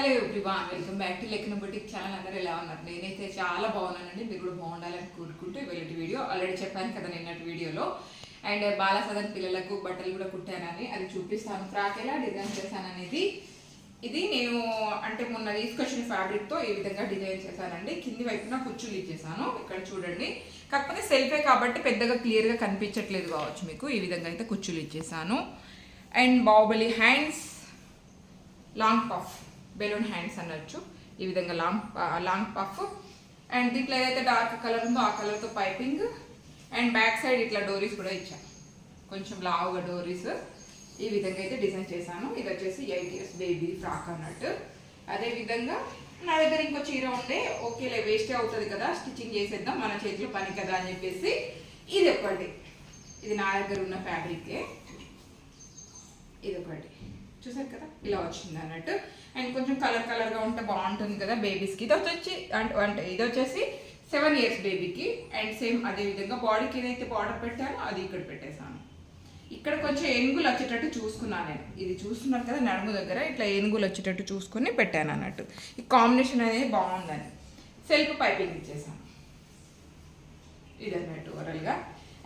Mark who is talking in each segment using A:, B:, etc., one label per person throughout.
A: Hello everyone, welcome back to లెక్కన boutique channel. అందరూ ఎలా ఉన్నారు? నేనైతే చాలా బాగున్నానండి. మీరు కూడా బాగుండాలని కోరుకుంటూ వెళ్ళటి వీడియో ఆల్రెడీ చెప్పాను కదా నిన్నటి వీడియోలో. అండ్ బాలసదన్ పిల్లలకు బట్టలు కూడా కుట్టానని అది చూపిస్తాను. ఫ్రాక్ ఎలా డిజైన్ చేశాననేది. ఇది నేను అంటే మొన్న తీసుకొచ్చిన ఫ్యాబ్రిక్తో ఈ విధంగా డిజైన్ చేశానండి. కింది వైపున కుచ్చులు ఇచ్చేసాను. ఇక్కడ చూడండి, కాకపోతే సెల్ఫే కాబట్టి పెద్దగా క్లియర్గా కనిపించట్లేదు కావచ్చు మీకు. ఈ విధంగా అయితే కుచ్చులు ఇచ్చేసాను. And Baahubali hands, long puff, balloon hands అనొచ్చు. ఈ విధంగా లాంగ్ పఫ్. అండ్ దీంట్లో ఏదైతే డార్క్ కలర్ ఉందో ఆ కలర్తో పైపింగ్. అండ్ బ్యాక్ సైడ్ ఇట్లా డోరీస్ కూడా ఇచ్చాను, కొంచెం లావుగా డోరీస్. ఈ విధంగా అయితే డిజైన్ చేశాను. ఇది వచ్చేసి 8 years బేబీ ఫ్రాక్ అన్నట్టు. అదేవిధంగా నా దగ్గర ఇంకో చీర ఉండే, ఓకేలే వేస్టే అవుతుంది కదా, స్టిచ్చింగ్ చేసేద్దాం మన చేతిలో పని కదా అని చెప్పేసి ఇది ఒకటి. ఇది నా దగ్గర ఉన్న ఫ్యాబ్రికే. ఇది ఒకటి చూసారు కదా, ఇలా వచ్చింది అన్నట్టు. అండ్ కొంచెం కలర్గా ఉంటే బాగుంటుంది కదా బేబీస్కి. ఇది వచ్చి అంటే ఇది వచ్చేసి 7 years బేబీకి. అండ్ సేమ్ అదే విధంగా బాడీకి ఏదైతే బార్డర్ పెట్టానో అది ఇక్కడ పెట్టేశాను. ఇక్కడ కొంచెం ఏనుగులు వచ్చేటట్టు చూసుకున్నాను నేను. ఇది చూస్తున్నారు కదా నడుము దగ్గర ఇట్లా ఏనుగులు వచ్చేటట్టు చూసుకుని పెట్టాను అన్నట్టు. ఈ కాంబినేషన్ అనేది బాగుందని సెల్ఫ్ పైపింగ్ ఇచ్చేసాను. ఇది అన్నట్టు ఓవరాల్గా.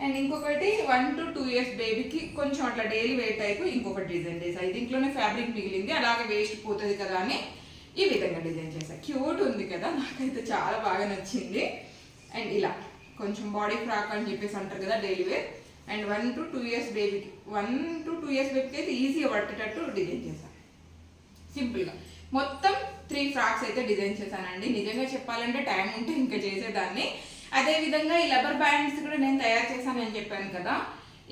A: అండ్ ఇంకొకటి 1 to 2 years బేబీకి కొంచెం అట్లా డైలీ వేర్ టైప్ ఇంకొకటి డిజైన్ చేసాను. దీంట్లోనే ఫ్యాబ్రిక్ మిగిలింది, అలాగే వేస్ట్ పోతుంది కదా అని ఈ విధంగా డిజైన్ చేశాను. క్యూట్ ఉంది కదా, నాకైతే చాలా బాగా నచ్చింది. అండ్ ఇలా కొంచెం బాడీ ఫ్రాక్ అని చెప్పేసి అంటారు కదా daily wear. And 1 to 2 years బేబీకి 1 to 2 years బేబీకి అయితే ఈజీగా పట్టేటట్టు డిజైన్ చేశాను సింపుల్గా. మొత్తం 3 ఫ్రాక్స్ అయితే డిజైన్ చేశానండి. నిజంగా చెప్పాలంటే టైం ఉంటే ఇంకా చేసేదాన్ని. అదేవిధంగా ఈ రబ్బర్ బ్యాండ్స్ కూడా నేను తయారు చేశానని చెప్పాను కదా,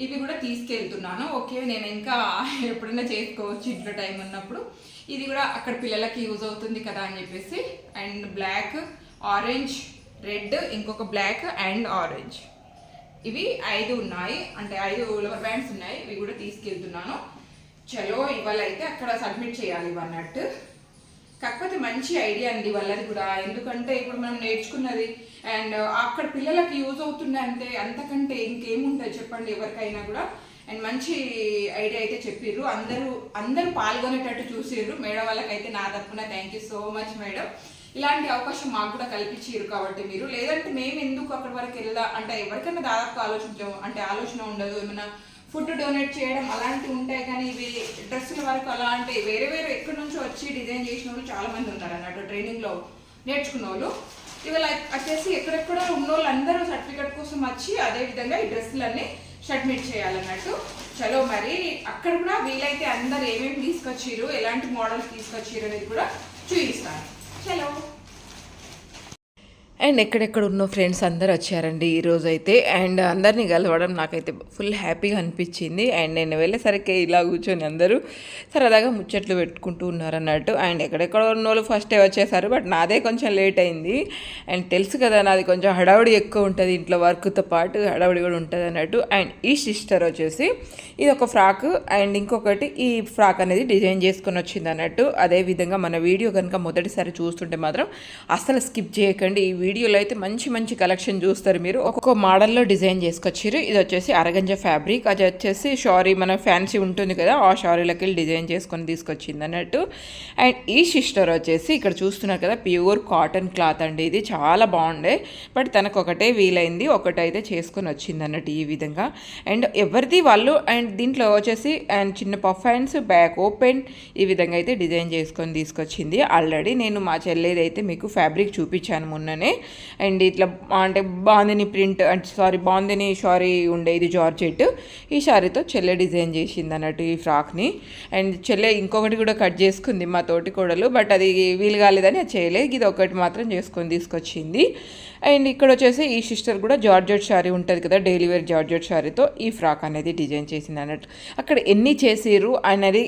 A: ఇవి కూడా తీసుకెళ్తున్నాను. ఓకే, నేను ఇంకా ఎప్పుడైనా చేసుకోవచ్చు ఇంట్లో టైం ఉన్నప్పుడు. ఇది కూడా అక్కడ పిల్లలకి యూజ్ అవుతుంది కదా అని చెప్పేసి. అండ్ బ్లాక్, ఆరెంజ్, రెడ్, ఇంకొక బ్లాక్ అండ్ ఆరెంజ్, ఇవి 5 ఉన్నాయి. అంటే 5 రబ్బర్ బ్యాండ్స్ ఉన్నాయి. ఇవి కూడా తీసుకెళ్తున్నాను. చలో ఇవాళ అయితే అక్కడ సబ్మిట్ చేయాలి ఇవన్నట్టు. కాకపోతే మంచి ఐడియా అండి వాళ్ళది కూడా. ఎందుకంటే ఇప్పుడు మనం నేర్చుకున్నది అండ్ అక్కడ పిల్లలకి యూజ్ అవుతుంది అంటే అంతకంటే ఇంకేముంటుంది చెప్పండి ఎవరికైనా కూడా. అండ్ మంచి ఐడియా అయితే చెప్పిర్రు. అందరూ పాల్గొనేటట్టు చూసిర్రు. మేడం వాళ్ళకైతే నా తరపున thank you so much madam. ఇలాంటి అవకాశం మాకు కూడా కల్పించారు కాబట్టి మీరు. లేదంటే మేము ఎందుకు అక్కడి వరకు వెళ్దా అంటే ఎవరికైనా దాదాపు ఆలోచన ఉండదు. ఏమైనా ఫుడ్ డొనేట్ చేయడం అలాంటివి ఉంటాయి, కానీ ఇవి డ్రెస్సుల వరకు అలాంటి వేరే ఎక్కడి నుంచో వచ్చి డిజైన్ చేసిన వాళ్ళు చాలా మంది ఉన్నారు అన్నట్టు, ట్రైనింగ్లో నేర్చుకున్న వాళ్ళు. ఇవాళ వచ్చేసి ఎక్కడెక్కడ ఉన్న వాళ్ళు అందరూ సర్టిఫికెట్ కోసం వచ్చి అదే విధంగా ఈ డ్రెస్సులన్నీ సబ్మిట్ చేయాలన్నట్టు. చలో మరి అక్కడ కూడా వీలైతే అందరు ఏమేమి తీసుకొచ్చిర్రు, ఎలాంటి మోడల్స్ తీసుకొచ్చిర్రు అనేది కూడా చూపిస్తాను. చలో.
B: అండ్ ఎక్కడెక్కడ ఉన్న ఫ్రెండ్స్ అందరు వచ్చారండి ఈరోజు అయితే. అండ్ అందరినీ కలవడం నాకైతే ఫుల్ హ్యాపీగా అనిపించింది. అండ్ నేను వెళ్ళేసరికి ఇలా కూర్చొని అందరూ సరదాగా ముచ్చట్లు పెట్టుకుంటూ ఉన్నారన్నట్టు. అండ్ ఎక్కడెక్కడ ఉన్న వాళ్ళు ఫస్టే వచ్చేసారు, బట్ నాదే కొంచెం లేట్ అయింది. అండ్ తెలుసు కదా నాది కొంచెం హడావుడి ఎక్కువ ఉంటుంది, ఇంట్లో వర్క్తో పాటు హడావుడి కూడా ఉంటుంది అన్నట్టు. అండ్ ఈ సిస్టర్ వచ్చేసి ఇది ఒక ఫ్రాక్ అండ్ ఇంకొకటి ఈ ఫ్రాక్ అనేది డిజైన్ చేసుకొని వచ్చింది అన్నట్టు. అదేవిధంగా మన వీడియో కనుక మొదటిసారి చూస్తుంటే మాత్రం అస్సలు స్కిప్ చేయకండి. ఈ వీడియోలో అయితే మంచి కలెక్షన్ చూస్తారు మీరు. ఒక్కొక్క మోడల్లో డిజైన్ చేసుకొచ్చారు. ఇది వచ్చేసి అరగంజ ఫ్యాబ్రిక్, అది వచ్చేసి షారీ మన ఫ్యాన్సీ ఉంటుంది కదా ఆ షారీలకి డిజైన్ చేసుకొని తీసుకొచ్చింది అన్నట్టు. అండ్ ఈ సిస్టర్ వచ్చేసి ఇక్కడ చూస్తున్నారు కదా ప్యూర్ కాటన్ క్లాత్ అండి. ఇది చాలా బాగుండే, బట్ తనకు ఒకటే వీలైంది, ఒకటైతే చేసుకొని వచ్చింది అన్నట్టు ఈ విధంగా. అండ్ ఎవరిది వాళ్ళు. అండ్ దీంట్లో వచ్చేసి అండ్ చిన్న పఫ్ హ్యాండ్స్, బ్యాక్ ఓపెన్, ఈ విధంగా అయితే డిజైన్ చేసుకొని తీసుకొచ్చింది. ఆల్రెడీ నేను మా చెల్లేది అయితే మీకు ఫ్యాబ్రిక్ చూపించాను మొన్ననే. అండ్ ఇట్లా అంటే బాందిని ప్రింట్ బాందిని షారీ ఉండే, ఇది జార్జెట్. ఈ షారీతో చెల్లె డిజైన్ చేసింది అన్నట్టు ఈ ఫ్రాక్ని. అండ్ చెల్లె ఇంకొకటి కూడా కట్ చేసుకుంది మా తోటి కోడలు, బట్ అది వీలు కాలేదని అది చేయలేదు. ఇది ఒకటి మాత్రం చేసుకొని తీసుకొచ్చింది. అండ్ ఇక్కడ వచ్చేసి ఈ సిస్టర్ కూడా జార్జెట్ షారీ ఉంటుంది కదా డైలీ వేర్ జార్జెట్ షారీతో ఈ ఫ్రాక్ అనేది డిజైన్ చేసింది అన్నట్టు. అక్కడ ఎన్ని చేసిర్రు అనేది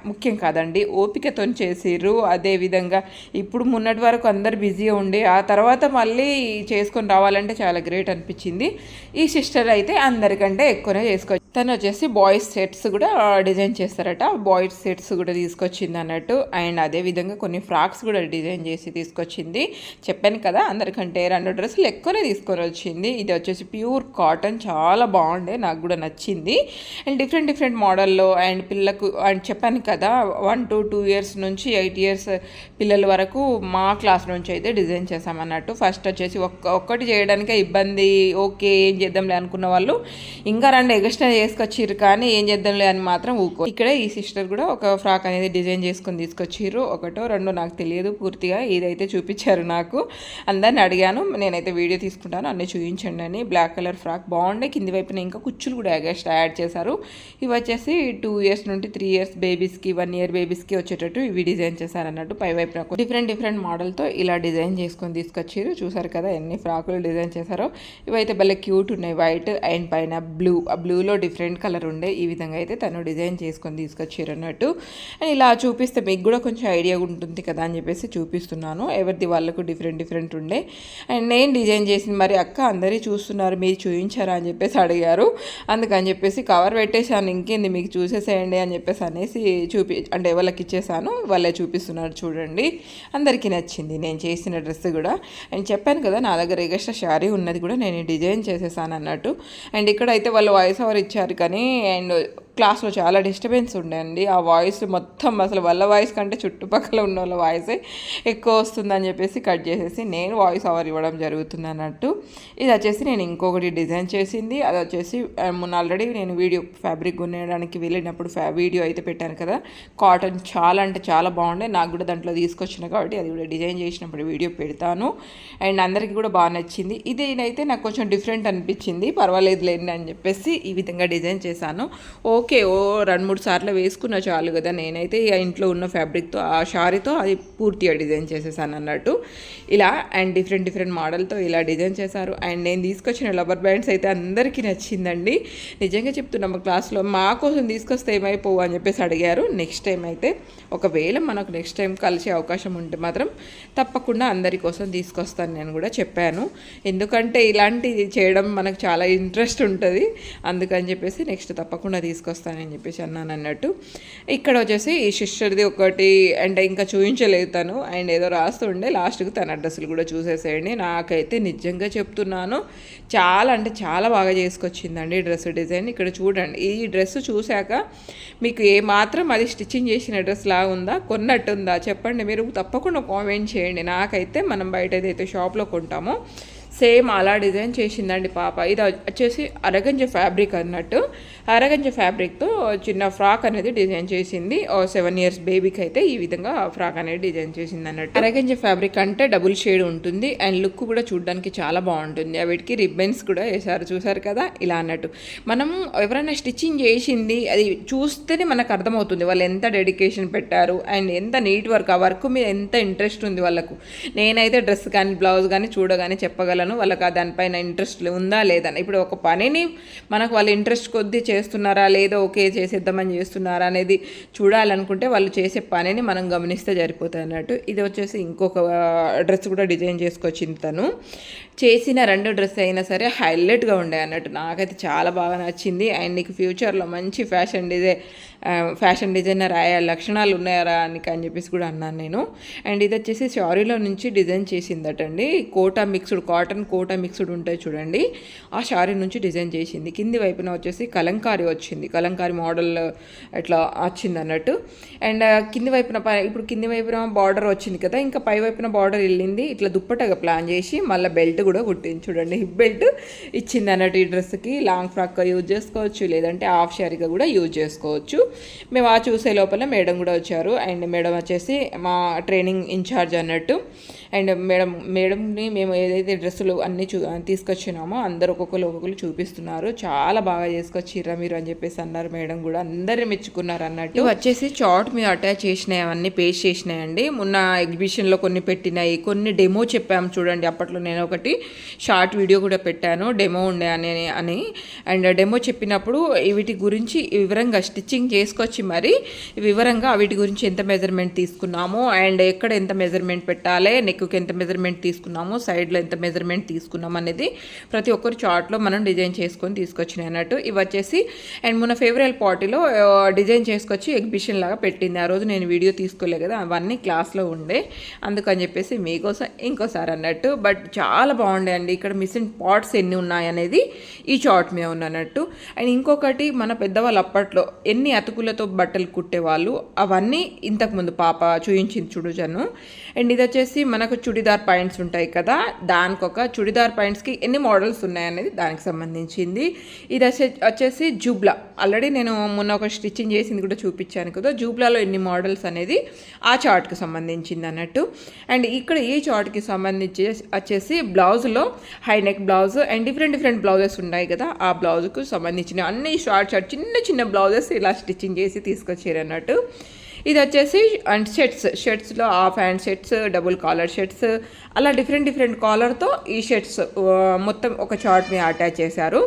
B: ముఖ్యం కాదండి, ఓపికతో చేసిర్రు. అదేవిధంగా ఇప్పుడు మొన్నటి వరకు అందరు బిజీగా ఉండి ఆ తర్వాత తర్వాత మళ్ళీ చేసుకొని రావాలంటే చాలా గ్రేట్ అనిపించింది. ఈ సిస్టర్ అయితే అందరికంటే ఎక్కువనే చేసుకోవచ్చు. తను వచ్చేసి బాయ్స్ సెట్స్ కూడా డిజైన్ చేస్తారట, బాయ్స్ సెట్స్ కూడా తీసుకొచ్చింది అన్నట్టు. అండ్ అదేవిధంగా కొన్ని ఫ్రాక్స్ కూడా డిజైన్ చేసి తీసుకొచ్చింది. చెప్పాను కదా అందరికంటే 2 డ్రెస్సులు ఎక్కువనే తీసుకొని వచ్చింది. ఇది వచ్చేసి ప్యూర్ కాటన్, చాలా బాగుండే, నాకు కూడా నచ్చింది. అండ్ డిఫరెంట్ మోడల్లో అండ్ పిల్లకు అండ్ చెప్పాను కదా 1 to 2 years నుంచి 8 years పిల్లల వరకు మా క్లాస్ నుంచి అయితే డిజైన్ చేసామన్నట్టు. ఫస్ట్ వచ్చేసి ఒక్కటి చేయడానికే ఇబ్బంది, ఓకే ఏం చేద్దాంలే అనుకున్న వాళ్ళు ఇంకా 2 ఎక్స్ట్రా చేసుకొచ్చిర్రు, కానీ ఏం చేద్దాంలే అని మాత్రం ఊకో. ఇక్కడ ఈ సిస్టర్ కూడా ఒక ఫ్రాక్ అనేది డిజైన్ చేసుకొని తీసుకొచ్చిర్రు. 1 or 2 నాకు తెలియదు పూర్తిగా, ఇదైతే చూపించారు నాకు. అందరిని అడిగాను, నేనైతే వీడియో తీసుకుంటాను అన్నీ చూపించండి అని. బ్లాక్ కలర్ ఫ్రాక్ బాగుండే, కింది వైపున ఇంకా కుచ్చులు కూడా ఎక్స్ట్రా యాడ్ చేశారు. ఇవి వచ్చేసి 2 years నుండి 3 years బేబీస్కి, 1 year బేబీస్కి వచ్చేటట్టు ఇవి డిజైన్ చేశారన్నట్టు. పై వైపున డిఫరెంట్ మోడల్తో ఇలా డిజైన్ చేసుకొని తీసుకొచ్చారు. చూసారు కదా ఎన్ని ఫ్రాకులు డిజైన్ చేశారో. ఇవైతే భలే క్యూట్ ఉన్నాయి, వైట్ అండ్ పైన బ్లూ. ఆ బ్లూలో డిఫరెంట్ కలర్ ఉండే. ఈ విధంగా అయితే తను డిజైన్ చేసుకొని తీసుకొచ్చారు అన్నట్టు. అండ్ ఇలా చూపిస్తే మీకు కూడా కొంచెం ఐడియా ఉంటుంది కదా అని చెప్పేసి చూపిస్తున్నాను. ఎవరిది వాళ్ళకు డిఫరెంట్ ఉండే. అండ్ నేను డిజైన్ చేసింది మరి అక్క అందరి చూస్తున్నారు, మీరు చూపించారా అని చెప్పేసి అడిగారు. అందుకని చెప్పేసి కవర్ పెట్టేశాను, ఇంకేంది మీకు చూసేసేయండి అని చెప్పేసి అనేసి అంటే వాళ్ళకి ఇచ్చేసాను. వాళ్ళే చూపిస్తున్నారు చూడండి. అందరికీ నచ్చింది నేను చేసిన డ్రెస్ కూడా. అండ్ చెప్పాను కదా నా దగ్గర ఎగస్ట్రా శారీ ఉన్నది కూడా నేను డిజైన్ చేసేసాను అన్నట్టు. అండ్ ఇక్కడైతే వాళ్ళు వాయిస్ ఓవర్ ఇచ్చారు కానీ అండ్ క్లాస్లో చాలా డిస్టర్బెన్స్ ఉండేయండి. ఆ వాయిస్ మొత్తం అసలు వాళ్ళ వాయిస్ కంటే చుట్టుపక్కల ఉన్న వాళ్ళ వాయిసే ఎక్కువ వస్తుందని చెప్పేసి కట్ చేసేసి నేను వాయిస్ ఓవర్ ఇవ్వడం జరుగుతుంది అన్నట్టు. ఇది వచ్చేసి నేను ఇంకొకటి డిజైన్ చేసింది. అది వచ్చేసి మొన్న ఆల్రెడీ నేను వీడియో ఫ్యాబ్రిక్ కొనేయడానికి వెళ్ళినప్పుడు వీడియో అయితే పెట్టాను కదా. కాటన్ చాలా అంటే చాలా బాగుండే, నాకు కూడా దాంట్లో తీసుకొచ్చిన కాబట్టి అది కూడా డిజైన్ చేసినప్పుడు వీడియో పెడతాను. అండ్ అందరికీ కూడా బాగా నచ్చింది. ఇదేనైతే నాకు కొంచెం డిఫరెంట్ అనిపించింది, పర్వాలేదు లేండి అని చెప్పేసి ఈ విధంగా డిజైన్ చేశాను. ఓకే 2-3 సార్లు వేసుకున్న చాలు కదా. నేనైతే ఆ ఇంట్లో ఉన్న ఫ్యాబ్రిక్తో ఆ శారీతో అది పూర్తిగా డిజైన్ చేసేసాను అన్నట్టు. ఇలా అండ్ డిఫరెంట్ మోడల్తో ఇలా డిజైన్ చేశారు. అండ్ నేను తీసుకొచ్చిన రబ్బర్ బ్యాండ్స్ అయితే అందరికీ నచ్చిందండి. నిజంగా చెప్తున్నాము, క్లాస్లో మా కోసం తీసుకొస్తే ఏమైపోవు అని చెప్పేసి అడిగారు. నెక్స్ట్ టైం అయితే ఒకవేళ మనకు నెక్స్ట్ టైం కలిసే అవకాశం ఉంటే మాత్రం తప్పకుండా అందరి కోసం తీసుకొస్తాను నేను కూడా చెప్పాను. ఎందుకంటే ఇలాంటిది చేయడం మనకు చాలా ఇంట్రెస్ట్ ఉంటుంది, అందుకని చెప్పేసి నెక్స్ట్ తప్పకుండా తీసుకొస్తానని చెప్పేసి అన్నాను అన్నట్టు. ఇక్కడ వచ్చేసి ఈ సిస్టర్ది ఒకటి అంటే ఇంకా చూపించలేదు తను, అండ్ ఏదో రాస్తుండే లాస్ట్కి తన డ్రెస్సులు కూడా చూసేసేయండి. నాకైతే నిజంగా చెప్తున్నాను చాలా అంటే చాలా బాగా చేసుకొచ్చిందండి డ్రెస్ డిజైన్. ఇక్కడ చూడండి, ఈ డ్రెస్ చూశాక మీకు ఏమాత్రం అది స్టిచ్చింగ్ చేసిన డ్రెస్ లాగా ఉందా, కొన్నట్టుందా చెప్పండి, మీరు తప్పకుండా కామెంట్ చేయండి. నాకైతే మనం బయట ఏదైతే షాప్లో కొంటామో సేమ్ అలా డిజైన్ చేసిందండి పాప. ఇది వచ్చేసి అరగంజ ఫ్యాబ్రిక్ అన్నట్టు. అరగంజ ఫ్యాబ్రిక్తో చిన్న ఫ్రాక్ అనేది డిజైన్ చేసింది. 7 years బేబీకి అయితే ఈ విధంగా ఫ్రాక్ అనేది డిజైన్ చేసింది అన్నట్టు. అరగంజ ఫ్యాబ్రిక్ అంటే డబుల్ షేడ్ ఉంటుంది అండ్ లుక్ కూడా చూడడానికి చాలా బాగుంటుంది. వీటికి రిబ్బన్స్ కూడా వేసారు, చూసారు కదా ఇలా అన్నట్టు. మనం ఎవరైనా స్టిచ్చింగ్ చేసింది అది చూస్తేనే మనకు అర్థమవుతుంది వాళ్ళు ఎంత డెడికేషన్ పెట్టారు అండ్ ఎంత నీట్ వర్క్, ఆ వర్క్ మీద ఎంత ఇంట్రెస్ట్ ఉంది వాళ్ళకు. నేనైతే డ్రెస్ కానీ బ్లౌజ్ కానీ చూడగానే చెప్పగలను వాళ్ళకి దానిపైన ఇంట్రెస్ట్ ఉందా లేదా. ఇప్పుడు ఒక పనిని మనకు వాళ్ళ ఇంట్రెస్ట్ కొద్దీ చేస్తున్నారా లేదా, ఓకే చేసేద్దామని చేస్తున్నారా అనేది చూడాలనుకుంటే వాళ్ళు చేసే పనిని మనం గమనిస్తే సరిపోతుంది అన్నట్టు. ఇది వచ్చేసి ఇంకొక డ్రెస్ కూడా డిజైన్ చేసుకొచ్చింది తను. చేసిన 2 డ్రెస్ అయినా సరే హైలైట్గా ఉండే అన్నట్టు. నాకైతే చాలా బాగా నచ్చింది. అండ్ నీకు ఫ్యూచర్లో మంచి ఫ్యాషన్ డిజైనర్ అయ్యే లక్షణాలు ఉన్నాయా అని చెప్పేసి కూడా అన్నాను నేను. అండ్ ఇది వచ్చేసి శారీలో నుంచి డిజైన్ చేసిందటండి. కాటన్ కోటా మిక్స్డ్ ఉంటాయి చూడండి, ఆ శారీ నుంచి డిజైన్ చేసింది. కింది వైపున వచ్చేసి కలంకారీ వచ్చింది, కలంకారీ మోడల్ ఇట్లా వచ్చింది అన్నట్టు. అండ్ ఇప్పుడు కింది వైపున బార్డర్ వచ్చింది కదా, ఇంకా పై వైపున బార్డర్ వెళ్ళింది. ఇట్లా దుప్పటగా ప్లాన్ చేసి మళ్ళీ బెల్ట్ కూడా కుట్టింది చూడండి, హిప్ బెల్ట్ ఇచ్చింది అన్నట్టు. ఈ డ్రెస్కి లాంగ్ ఫ్రాక్గా యూజ్ చేసుకోవచ్చు, లేదంటే హాఫ్ శారీగా కూడా యూజ్ చేసుకోవచ్చు. మేము ఆ చూసే లోపల మేడం కూడా వచ్చారు. అండ్ మేడం వచ్చేసి మా ట్రైనింగ్ ఇన్ఛార్జ్ అన్నట్టు. అండ్ మేడంని మేము ఏదైతే డ్రెస్సులు అన్నీ తీసుకొచ్చినామో అందరు ఒక్కొక్కరు చూపిస్తున్నారు. చాలా బాగా చేసుకొచ్చిర్రా మీరు అని చెప్పేసి అన్నారు మేడం కూడా. అందరిని మెచ్చుకున్నారు అన్నట్టు. ఇవి వచ్చేసి చార్ట్ మీద అటాచ్ చేసినాయి, అవన్నీ పేస్ట్ చేసినాయండి. మొన్న ఎగ్జిబిషన్లో కొన్ని పెట్టినాయి, కొన్ని డెమో చెప్పాము చూడండి. అప్పట్లో నేను ఒకటి షార్ట్ వీడియో కూడా పెట్టాను, డెమో ఉండే అని. అండ్ డెమో చెప్పినప్పుడు వీటి గురించి వివరంగా స్టిచ్చింగ్ చేసుకొచ్చి మరి వివరంగా వీటి గురించి ఎంత మెజర్మెంట్ తీసుకున్నాము అండ్ ఎక్కడ ఎంత మెజర్మెంట్ పెట్టాలి, నెక్కి ఎంత మెజర్మెంట్ తీసుకున్నాము, సైడ్లో ఎంత మెజర్మెంట్ తీసుకున్నాము అనేది ప్రతి ఒక్కరు చార్ట్లో మనం డిజైన్ చేసుకొని తీసుకొచ్చినాయి అన్నట్టు. ఇవి వచ్చేసి అండ్ మొన్న ఫేవరల్ పార్టీలో డిజైన్ చేసుకొచ్చి ఎగ్జిబిషన్ లాగా పెట్టింది. ఆ రోజు నేను వీడియో తీసుకోలే కదా, అవన్నీ క్లాస్లో ఉండే, అందుకని చెప్పేసి మీకోసం ఇంకోసారి అన్నట్టు. బట్ చాలా బాగుండే అండి. ఇక్కడ మిషన్ పార్ట్స్ ఎన్ని ఉన్నాయనేది ఈ చార్ట్ మీద ఉన్నట్టు. అండ్ ఇంకొకటి మన పెద్దవాళ్ళు అప్పట్లో ఎన్ని అతుకులతో బట్టలు కుట్టేవాళ్ళు అవన్నీ ఇంతకుముందు పాప చూయించింది చూడుజను. అండ్ ఇది వచ్చేసి మనకు చుడిదార్ పాయింట్స్ ఉంటాయి కదా, దానికి ఒక చుడిదార్ పాయింట్స్కి ఎన్ని మోడల్స్ ఉన్నాయనేది దానికి సంబంధించింది. ఇది వచ్చేసి జూబ్లా, ఆల్రెడీ నేను మొన్న ఒక స్టిచ్చింగ్ చేసింది కూడా చూపించాను కదా, జూబ్లాలో ఎన్ని మోడల్స్ అనేది ఆ చార్ట్కి సంబంధించింది అన్నట్టు. అండ్ ఇక్కడ ఈ చార్ట్కి సంబంధించి వచ్చేసి బ్లౌజ్లో high neck blouse and different blouses ఉన్నాయి కదా, ఆ బ్లౌజ్కు సంబంధించిన అన్ని షార్ట్ చిన్న బ్లౌజెస్ ఇలా స్టిచ్చింగ్ చేసి తీసుకొచ్చారు అన్నట్టు. ఇది వచ్చేసి అండ్ షర్ట్స్లో half hand shirts, double collar shirts, అలా డిఫరెంట్ కాలర్తో ఈ షర్ట్స్ మొత్తం ఒక చార్ట్ మీద అటాచ్ చేశారు.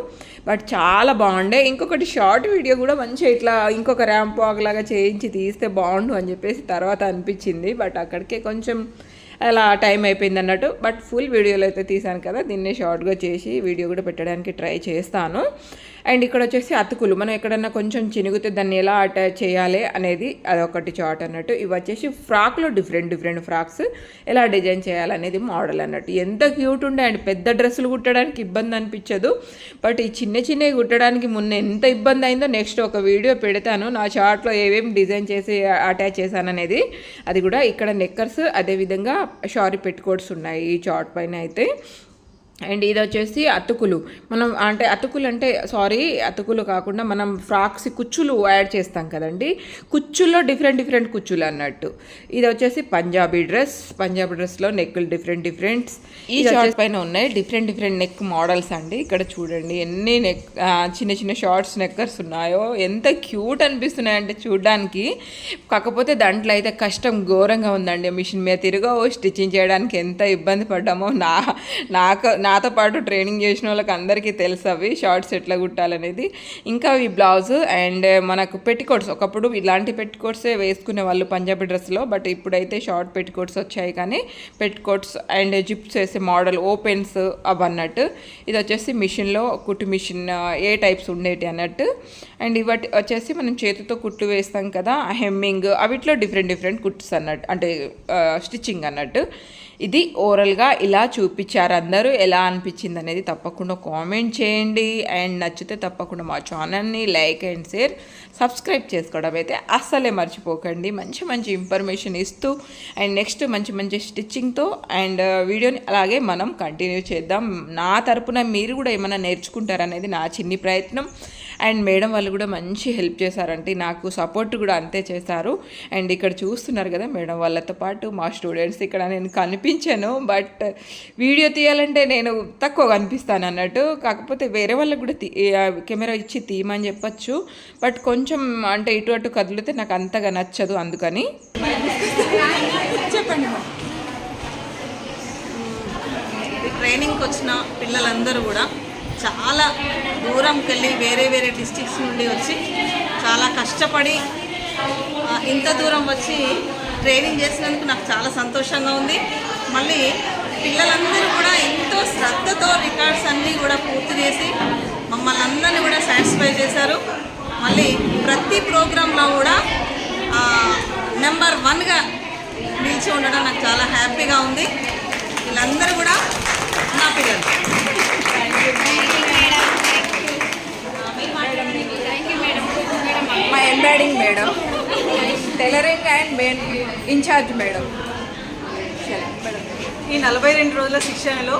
B: బట్ చాలా బాగుండే. ఇంకొకటి షార్ట్ వీడియో కూడా మంచిగా ఇట్లా ఇంకొక ర్యాంప్ వాక్ లాగా చేయించి తీస్తే బాగుండు అని చెప్పేసి తర్వాత అనిపించింది. బట్ అక్కడికే కొంచెం అలా టైం అయిపోయింది అన్నట్టు. బట్ ఫుల్ వీడియోలో అయితే తీసాను కదా, దీన్నే షార్ట్గా చేసి వీడియో కూడా పెట్టడానికి ట్రై చేస్తాను. అండ్ ఇక్కడ వచ్చేసి అతుకులు, మనం ఎక్కడన్నా కొంచెం చినిగితే దాన్ని ఎలా అటాచ్ చేయాలి అనేది అదొకటి చార్ట్ అన్నట్టు. ఇవి వచ్చేసి ఫ్రాక్లో డిఫరెంట్ ఫ్రాక్స్ ఎలా డిజైన్ చేయాలనేది మోడల్ అన్నట్టు. ఎంత క్యూట్ ఉండే అండ్ పెద్ద డ్రెస్సులు కుట్టడానికి ఇబ్బంది అనిపించదు. బట్ ఈ చిన్నవి కుట్టడానికి మొన్న ఎంత ఇబ్బంది అయిందో నెక్స్ట్ ఒక వీడియో పెడతాను నా చార్ట్లో ఏమేమి డిజైన్ చేసి అటాచ్ చేశాను అనేది. అది కూడా ఇక్కడ నెక్కర్స్, అదేవిధంగా షారీ పెట్టుకోట్స్ ఉన్నాయి ఈ చార్ట్ పైన అయితే. అండ్ ఇది వచ్చేసి అతుకులు, మనం అంటే అతుకులు కాకుండా మనం ఫ్రాక్స్ కుచ్చులు యాడ్ చేస్తాం కదండి, కుచ్చుల్లో డిఫరెంట్ కుచ్చులు అన్నట్టు. ఇది వచ్చేసి పంజాబీ డ్రెస్లో నెక్కులు డిఫరెంట్ ఈ చార్ట్ పైన ఉన్నాయి. డిఫరెంట్ నెక్ మోడల్స్ అండి. ఇక్కడ చూడండి ఎన్ని నెక్ చిన్న షార్ట్స్ నెక్కర్స్ ఉన్నాయో, ఎంత క్యూట్ అనిపిస్తున్నాయంటే చూడడానికి. కాకపోతే దాంట్లో అయితే కష్టం ఘోరంగా ఉందండి. మిషన్ మీద స్టిచ్చింగ్ చేయడానికి ఎంత ఇబ్బంది పడ్డామో నాతో పాటు ట్రైనింగ్ చేసిన వాళ్ళకి అందరికీ తెలుసు అవి షార్ట్స్ ఎట్లా కుట్టాలనేది. ఇంకా ఈ బ్లౌజ్ అండ్ మనకు పెట్టికోట్స్, ఒకప్పుడు ఇలాంటి పెట్టికోట్సే వేసుకునే వాళ్ళు పంజాబీ డ్రెస్లో. బట్ ఇప్పుడైతే షార్ట్ పెట్టికోట్స్ వచ్చాయి, కానీ పెట్టికోట్స్ అండ్ జిప్స్ వేసే మోడల్ ఓపెన్స్ అవన్నట్టు. ఇది వచ్చేసి మిషన్లో కుట్టు మిషన్ ఏ టైప్స్ ఉండేటి అన్నట్టు. అండ్ ఇవి వచ్చేసి మనం చేతితో కుట్లు వేస్తాం కదా, హెమ్మింగ్, అవిట్లో డిఫరెంట్ కుట్స్ అన్నట్టు, అంటే స్టిచ్చింగ్ అన్నట్టు. ఇది ఓరల్గా ఇలా చూపించారు. అందరూ ఎలా అనిపించింది అనేది తప్పకుండా కామెంట్ చేయండి. అండ్ నచ్చితే తప్పకుండా మా ఛానల్ని లైక్ అండ్ షేర్, సబ్స్క్రైబ్ చేసుకోవడం అయితే అస్సలే మర్చిపోకండి. మంచి ఇన్ఫర్మేషన్ ఇస్తూ అండ్ నెక్స్ట్ మంచి స్టిచ్చింగ్తో అండ్ వీడియోని అలాగే మనం కంటిన్యూ చేద్దాం. నా తరపున మీరు కూడా ఏమైనా నేర్చుకుంటారనేది నా చిన్ని ప్రయత్నం. అండ్ మేడం వాళ్ళు కూడా మంచి హెల్ప్ చేశారంటే, నాకు సపోర్ట్ కూడా అంతే చేశారు. అండ్ ఇక్కడ చూస్తున్నారు కదా మేడం వాళ్ళతో పాటు మా స్టూడెంట్స్. ఇక్కడ నేను కనిపించాను, బట్ వీడియో తీయాలంటే నేను తక్కువ కనిపిస్తాను అన్నట్టు. కాకపోతే వేరే వాళ్ళకి కూడా కెమెరా ఇచ్చి తీయమని చెప్పచ్చు. బట్ కొంచెం అంటే ఇటు అటు కదిలితే నాకు అంతగా నచ్చదు, అందుకని. చెప్పండి.
C: ట్రైనింగ్కి వచ్చిన పిల్లలందరూ కూడా చాలా దూరంకి వెళ్ళి వేరే డిస్ట్రిక్ట్స్ నుండి వచ్చి చాలా కష్టపడి ఇంత దూరం వచ్చి ట్రైనింగ్ చేసినందుకు నాకు చాలా సంతోషంగా ఉంది. మళ్ళీ పిల్లలందరూ కూడా ఎంతో శ్రద్ధతో రికార్డ్స్ అన్నీ కూడా పూర్తి చేసి మమ్మల్ని అందరినీ కూడా సాటిస్ఫై చేశారు. మళ్ళీ ప్రతి ప్రోగ్రాంలో కూడా నెంబర్ 1గా నిలిచి ఉండడం నాకు చాలా హ్యాపీగా ఉంది. వీళ్ళందరూ కూడా నా పిల్లలు.
A: మా embroidering madam, tailoring and main incharge madam.
D: ఈ 42 రోజుల శిక్షణలో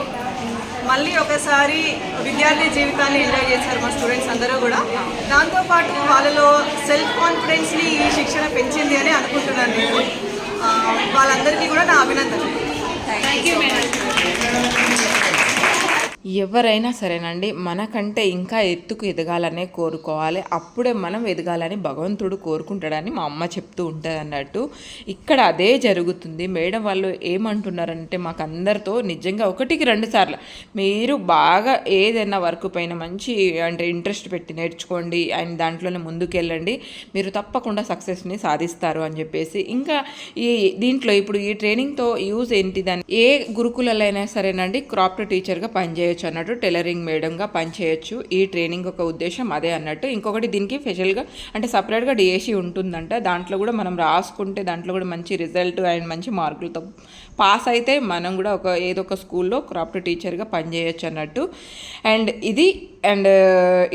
D: మళ్ళీ ఒకసారి విద్యార్థి జీవితాన్ని ఎంజాయ్ చేశారు మా స్టూడెంట్స్ అందరూ కూడా. దాంతోపాటు వాళ్ళలో సెల్ఫ్ కాన్ఫిడెన్స్ని ఈ శిక్షణ పెంచింది అని అనుకుంటున్నాను నేను. వాళ్ళందరికీ కూడా నా అభినందనలు.
A: Thank you madam.
B: ఎవరైనా సరేనండి మనకంటే ఇంకా ఎత్తుకు ఎదగాలనే కోరుకోవాలి. అప్పుడే మనం ఎదగాలని భగవంతుడు కోరుకుంటాడని మా అమ్మ చెప్తూ ఉంటుంది అన్నట్టు. ఇక్కడ అదే జరుగుతుంది. మేడం వాళ్ళు ఏమంటున్నారంటే మాకు అందరితో నిజంగా 1-2 సార్లు మీరు బాగా ఏదైనా వర్క్ పైన మంచి అంటే ఇంట్రెస్ట్ పెట్టి నేర్చుకోండి అండ్ దాంట్లోనే ముందుకెళ్ళండి, మీరు తప్పకుండా సక్సెస్ని సాధిస్తారు అని చెప్పేసి. ఇంకా దీంట్లో ఇప్పుడు ఈ ట్రైనింగ్తో యూజ్ ఏంటిదని ఏ గురుకులైనా సరేనండి క్రాఫ్ట్ టీచర్గా పనిచేయచ్చు అన్నట్టు, టైలరింగ్ మేడంగా పనిచేయచ్చు. ఈ ట్రైనింగ్ ఒక ఉద్దేశం అదే అన్నట్టు. ఇంకొకటి దీనికి స్పెషల్గా అంటే సపరేట్గా డిఎస్సి ఉంటుందంట. దాంట్లో కూడా మనం రాసుకుంటే దాంట్లో కూడా మంచి రిజల్ట్ అండ్ మంచి మార్కులతో పాస్ అయితే మనం కూడా ఏదో ఒక స్కూల్లో క్రాఫ్ట్ టీచర్గా పనిచేయచ్చు అన్నట్టు. అండ్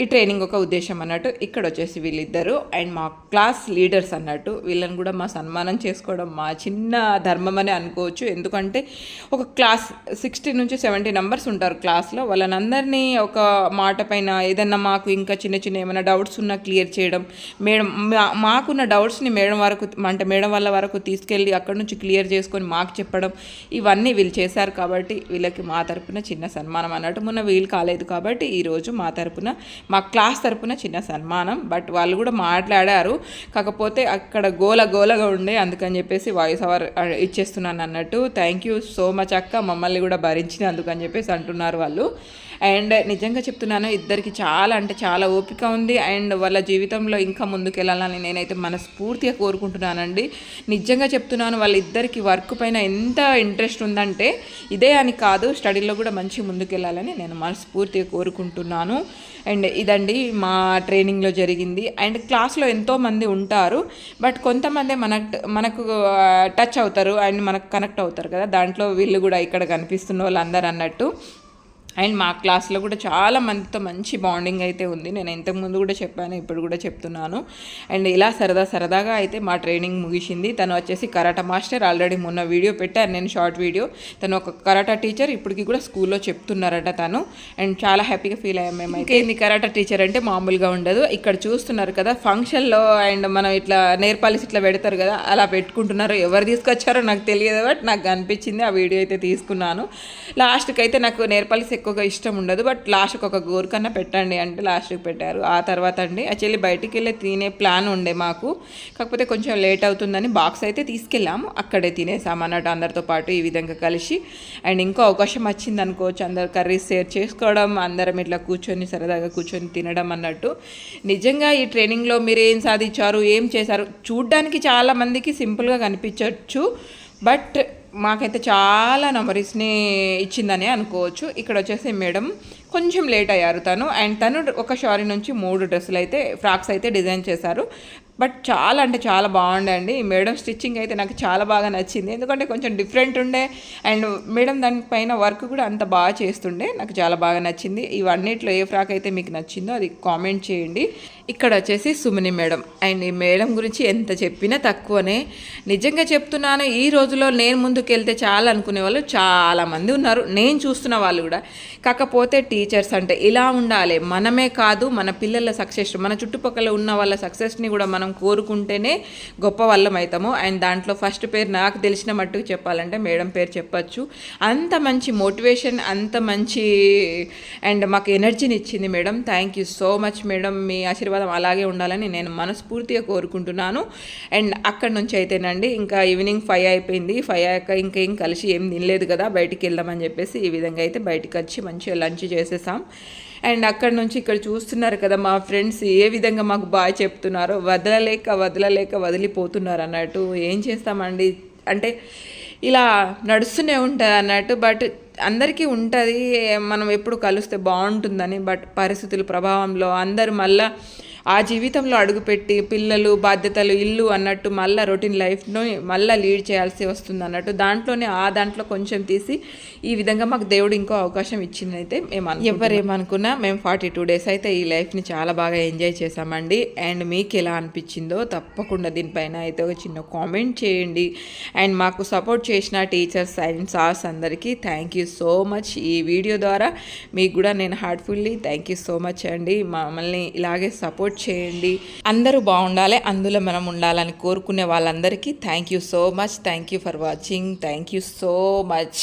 B: ఈ ట్రైనింగ్ ఒక ఉద్దేశం అన్నట్టు. ఇక్కడ వచ్చేసి వీళ్ళిద్దరు అండ్ మా క్లాస్ లీడర్స్ అన్నట్టు. వీళ్ళని కూడా మా సన్మానం చేసుకోవడం మా చిన్న ధర్మం అని అనుకోవచ్చు. ఎందుకంటే ఒక క్లాస్ 60 నుంచి 70 మెంబర్స్ ఉంటారు క్లాస్లో. వాళ్ళనందరినీ ఒక మాట పైన ఏదన్నా మాకు ఇంకా చిన్న చిన్న ఏమైనా డౌట్స్ ఉన్నా క్లియర్ చేయడం, మేడం మాకున్న డౌట్స్ని మేడం వాళ్ళ వరకు తీసుకెళ్ళి అక్కడ నుంచి క్లియర్ చేసుకొని మాకు చెప్పడం, ఇవన్నీ వీళ్ళు చేశారు. కాబట్టి వీళ్ళకి మా తరపున చిన్న సన్మానం అన్నట్టు. మొన్న వీళ్ళు కాలేదు కాబట్టి ఈరోజు మా క్లాస్ తరపున చిన్న సన్మానం. బట్ వాళ్ళు కూడా మాట్లాడారు, కాకపోతే అక్కడ గోలగా ఉండే, అందుకని చెప్పేసి వాయిస్ ఓవర్ ఇచ్చేస్తున్నాను అన్నట్టు. థ్యాంక్ యూ సో మచ్ అక్క, మమ్మల్ని కూడా భరించినందుకు అని చెప్పేసి అంటున్నారు వాళ్ళు. అండ్ నిజంగా చెప్తున్నాను, ఇద్దరికి చాలా అంటే చాలా ఓపిక ఉంది అండ్ వాళ్ళ జీవితంలో ఇంకా ముందుకెళ్ళాలని నేనైతే మనస్ఫూర్తిగా కోరుకుంటున్నానండి. నిజంగా చెప్తున్నాను, వాళ్ళిద్దరికి వర్క్ పైన ఎంత ఇంట్రెస్ట్ ఉందంటే ఇదే అని కాదు, స్టడీలో కూడా మంచి ముందుకెళ్ళాలని నేను మనస్ఫూర్తిగా కోరుకుంటున్నాను. అండ్ ఇదండి మా ట్రైనింగ్లో జరిగింది. అండ్ క్లాస్లో ఎంతోమంది ఉంటారు, బట్ కొంతమంది మనకు టచ్ అవుతారు అండ్ మనకు కనెక్ట్ అవుతారు కదా, దాంట్లో వీళ్ళు కూడా ఇక్కడ కనిపిస్తున్న వాళ్ళందరూ అన్నట్టు. అండ్ మా క్లాస్లో కూడా చాలా మందితో మంచి బాండింగ్ అయితే ఉంది. నేను ఇంతకుముందు కూడా చెప్పాను, ఇప్పుడు కూడా చెప్తున్నాను. అండ్ ఇలా సరదాగా అయితే మా ట్రైనింగ్ ముగిసింది. తను వచ్చేసి కరాటా మాస్టర్, ఆల్రెడీ మొన్న వీడియో పెట్టాను నేను, షార్ట్ వీడియో. తను ఒక కరాటా టీచర్, ఇప్పటికి కూడా స్కూల్లో చెప్తున్నారట తను. అండ్ చాలా హ్యాపీగా ఫీల్ అయ్యాం మేమైతే. ఏంది కరాటా టీచర్ అంటే మామూలుగా ఉండదు. ఇక్కడ చూస్తున్నారు కదా ఫంక్షన్లో అండ్ మనం ఇట్లా నేర్పాలిసి ఇట్లా పెడతారు కదా, అలా పెట్టుకుంటున్నారు. ఎవరు తీసుకొచ్చారో నాకు తెలియదు, బట్ నాకు అనిపించింది, ఆ వీడియో అయితే తీసుకున్నాను. లాస్ట్కి అయితే నాకు నేర్పాలిసి ఎక్కువగా ఇష్టం ఉండదు, బట్ లాస్ట్కి ఒక గోరుకన్నా పెట్టండి అంటే లాస్ట్కి పెట్టారు. ఆ తర్వాత అండి యాక్చువల్లీ బయటికి వెళ్ళి తినే ప్లాన్ ఉండే మాకు, కాకపోతే కొంచెం లేట్ అవుతుందని బాక్స్ అయితే తీసుకెళ్ళాము, అక్కడే తినేసాము అన్నట్టు అందరితో పాటు ఈ విధంగా కలిసి. అండ్ ఇంకో అవకాశం వచ్చింది అనుకోవచ్చు, అందరు కర్రీస్ షేర్ చేసుకోవడం, అందరం ఇట్లా సరదాగా కూర్చొని తినడం అన్నట్టు. నిజంగా ఈ ట్రైనింగ్లో మీరు ఏం సాధించారు, ఏం చేశారు, చూడ్డానికి చాలా మందికి సింపుల్గా కనిపించవచ్చు, బట్ మాకైతే చాలా మెమరీస్ని ఇచ్చిందని అనుకోవచ్చు. ఇక్కడ వచ్చేసి మేడం కొంచెం లేట్ అయ్యారు తను ఒక షారీ నుంచి 3 ఫ్రాక్స్ అయితే డిజైన్ చేశారు. బట్ చాలా అంటే చాలా బాగుండే అండి. మేడం స్టిచ్చింగ్ అయితే నాకు చాలా బాగా నచ్చింది, ఎందుకంటే కొంచెం డిఫరెంట్ ఉండే అండ్ మేడం దానిపైన వర్క్ కూడా అంత బాగా చేస్తుండే, నాకు చాలా బాగా నచ్చింది. ఇవన్నిట్లో ఏ ఫ్రాక్ అయితే మీకు నచ్చిందో అది కామెంట్ చేయండి. ఇక్కడ వచ్చేసి సుమని మేడం, అండ్ ఈ మేడం గురించి ఎంత చెప్పినా తక్కువనే. నిజంగా చెప్తున్నాను, ఈ రోజులో నేను ముందుకెళ్తే చాలా అనుకునే వాళ్ళు చాలామంది ఉన్నారు, నేను చూస్తున్న వాళ్ళు కూడా. కాకపోతే టీచర్స్ అంటే ఇలా ఉండాలి, మనమే కాదు మన పిల్లల సక్సెస్, మన చుట్టుపక్కల ఉన్న వాళ్ళ సక్సెస్ని కూడా మనం కోరుకుంటేనే గొప్ప వాళ్ళం అవుతాము. అండ్ దాంట్లో ఫస్ట్ పేరు నాకు తెలిసిన మట్టుకు చెప్పాలంటే మేడం పేరు చెప్పచ్చు. అంత మంచి మోటివేషన్, అంత మంచి అండ్ మాకు ఎనర్జీని ఇచ్చింది madam. Thank you so much madam, మీ ఆశీర్వాదం అలాగే ఉండాలని నేను మనస్ఫూర్తిగా కోరుకుంటున్నాను. అండ్ అక్కడ నుంచి అయితేనండి ఇంకా ఈవినింగ్ 5 అయిపోయింది. 5 అయ్యాక ఇంకేం కలిసి ఏం తినలేదు కదా, బయటికి వెళ్దామని చెప్పేసి ఈ విధంగా అయితే బయటికి వచ్చి మంచిగా లంచ్ చేసేసాం. అండ్ అక్కడ నుంచి ఇక్కడ చూస్తున్నారు కదా మా ఫ్రెండ్స్ ఏ విధంగా మాకు బాగా చెప్తున్నారో, వదలలేక వదిలిపోతున్నారు అన్నట్టు. ఏం చేస్తామండి అంటే ఇలా నడుస్తూనే ఉంటుంది అన్నట్టు, బట్ అందరికీ ఉంటుంది మనం ఎప్పుడు కలిస్తే బాగుంటుందని. బట్ పరిస్థితుల ప్రభావంలో అందరూ మళ్ళీ ఆ జీవితంలో అడుగుపెట్టి పిల్లలు, బాధ్యతలు, ఇల్లు అన్నట్టు మళ్ళీ రొటీన్ లైఫ్ను మళ్ళీ లీడ్ చేయాల్సి వస్తుంది అన్నట్టు. దాంట్లో కొంచెం తీసి ఈ విధంగా మాకు దేవుడు ఇంకో అవకాశం ఇచ్చింది అయితే ఎవరేమనుకున్నా మేము 42 డేస్ అయితే ఈ లైఫ్ని చాలా బాగా ఎంజాయ్ చేసామండి. అండ్ మీకు ఎలా అనిపించిందో తప్పకుండా దీనిపైన అయితే ఒక చిన్న కామెంట్ చేయండి. అండ్ మాకు సపోర్ట్ చేసిన టీచర్స్ అండ్ సార్స్ అందరికీ థ్యాంక్ యూ సో మచ్. ఈ వీడియో ద్వారా మీకు కూడా నేను heartfully thank you so much అండి. మమ్మల్ని ఇలాగే సపోర్ట్ చేయండి, అందరూ బాగుండాలి, అందులో మనం ఉండాలని కోరుకునే వాళ్ళందరికీ thank you so much. Thank you for watching. Thank you so much.